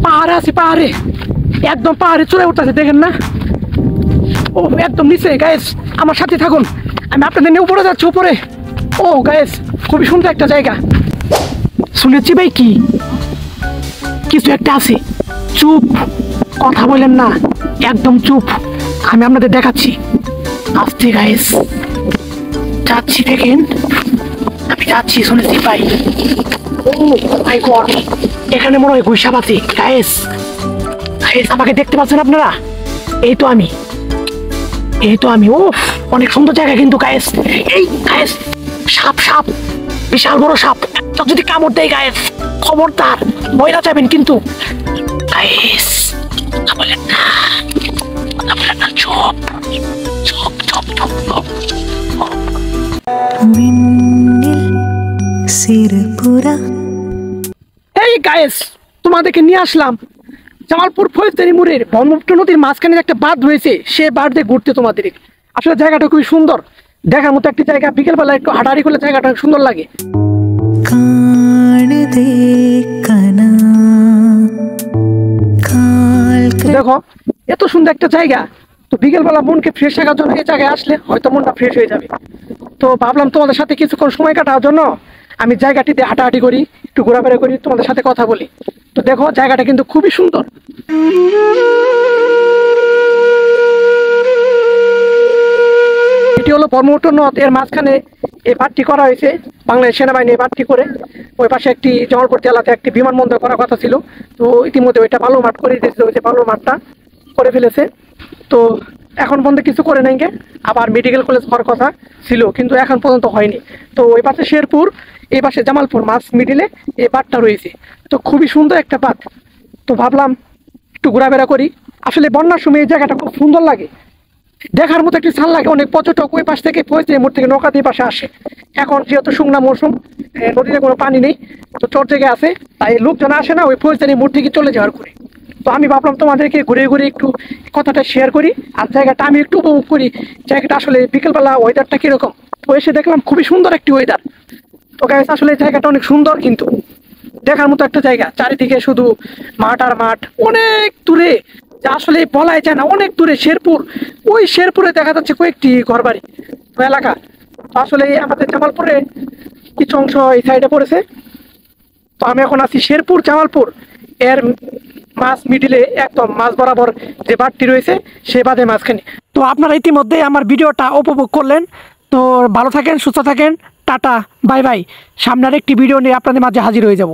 পাহাড়ে আছি, পাহাড়ে একদম পাহাড়ে চলে উঠতেছে, দেখেন না? ও একদম নিচে গাইস, আমার সাথে থাকুন, আমি আপনাদের নিয়ে উপরে যাচ্ছি, উপরে। ও গাইস, খুবই সুন্দর একটা জায়গা। শুনেছি ভাই কি কিছু একটা আছে, চুপ, কথা বলেন না, একদম চুপ, আমি আপনাদের দেখাচ্ছি। আসতে গাইস, যাচ্ছি, দেখেন আমি যাচ্ছি, শুনেছি ভাই। ও মাই গড, এখানে মনে হয় গুইসাপ আছে গাইস। গাইস আমাকে দেখতে পাচ্ছেন আপনারা? এই তো আমি, এই তো আমি। ও অনেক সুন্দর জায়গা কিন্তু গাইস। এই গাইস, সাপ, সাপ, বিশাল বড় সাপ, যদি কামড় দেয় গাইস, খবরদার ময়রা যাবেন কিন্তু গাইস। কথা বলেন না, কথা বলেন না, চুপ চুপ চুপ চুপ চুপ। এই গাইস, তোমাদেরকে নিয়ে আসলাম জামালপুর ফৈজদারি মোড়ের ব্রহ্মপুত্র নদীর মাঝখানে একটা বাঁধ রয়েছে, সে বাঁধ দিয়ে ঘুরতে তোমাদের। আসলে জায়গাটা খুবই সুন্দর, দেখার মতো একটা জায়গা। বিকেলবেলা একটু হাঁটাহাঁটি করলে জায়গাটা সুন্দর লাগে। দেখো এত সুন্দর একটা জায়গা, তো বিকেলবেলা মনকে ফ্রেশ রাখার জন্য এই জায়গায় আসলে হয়তো মনটা ফ্রেশ হয়ে যাবে। তো ভাবলাম তোমাদের সাথে কিছুক্ষণ সময় কাটানোর জন্য আমি জায়গাটিতে হাঁটাহাঁটি করি, একটু ঘোরাফেরা করি, তোমাদের সাথে কথা বলি। তো দেখো জায়গাটা কিন্তু খুবই সুন্দর। এটি হলো ব্রহ্মপুত্র নদ, এর মাঝখানে এই বাঁধটি করা হয়েছে বাংলাদেশ সেনাবাহিনী। এই বাঁধটি করে ওই পাশে একটি জামালপুর জেলাতে একটি বিমানবন্দর করার কথা ছিল, তো ইতিমধ্যে ওইটা বালু মাঠ করে দিয়েছে, ওই যে বালু মাঠটা করে ফেলেছে। তো এখন পর্যন্ত কিছু করে নাই, আবার মেডিকেল কলেজ হওয়ার কথা ছিল, কিন্তু এখন পর্যন্ত হয়নি। তো ওই পাশে শেরপুর, এই পাশে জামালপুর, মাছ মিডিলে এই বাঁধটা রয়েছে। তো খুবই সুন্দর একটা বাঁধ, তো ভাবলাম একটু ঘোরাফেরা করি। আসলে বন্যার সময় এই জায়গাটা খুব সুন্দর লাগে, দেখার মতো একটি স্থান লাগে। অনেক পর্যটক ওই পাশ থেকে ফৈজদারি মোড় থেকে নৌকা দিয়ে পাশে আসে। এখন যেহেতু শুকনা মৌসুম, নদীতে কোনো পানি নেই, তো চর জায়গায় আছে, তাই লোকজন আসে না ওই ফৈজদারি মোড় থেকে চলে যাওয়ার করে। তো আমি ভাবলাম তোমাদেরকে ঘুরে ঘুরে একটু কথাটা শেয়ার করি, আর জায়গাটা আমি একটু উপভোগ করি। জায়গাটা আসলে বিকেলবেলা ওয়েদারটা কীরকম, তো এসে দেখলাম খুবই সুন্দর একটি ওয়েদার। তো গাইস আসলে জায়গাটা অনেক সুন্দর, কিন্তু দেখার মতো একটা জায়গা। চারিদিকে শুধু মাঠ আর মাঠ, অনেক দূরে, যা আসলে বলাই যায় না, অনেক দূরে শেরপুর। ওই শেরপুরে দেখা যাচ্ছে কয়েকটি ঘরবাড়ি এলাকা। তো আসলে আমাদের জামালপুরে কিছু অংশ এই সাইডে পড়েছে। তো আমি এখন আছি শেরপুর জামালপুর এর মাছ মিডিলে, একদম মাছ বরাবর যে বাঁধটি রয়েছে সে বাঁধে মাঝখানে। তো আপনারা ইতিমধ্যে আমার ভিডিওটা উপভোগ করলেন। তো ভালো থাকেন, সুস্থ থাকেন, টাটা, বাই বাই। সামনের একটি ভিডিও নিয়ে আপনাদের মাঝে হাজির হয়ে যাব।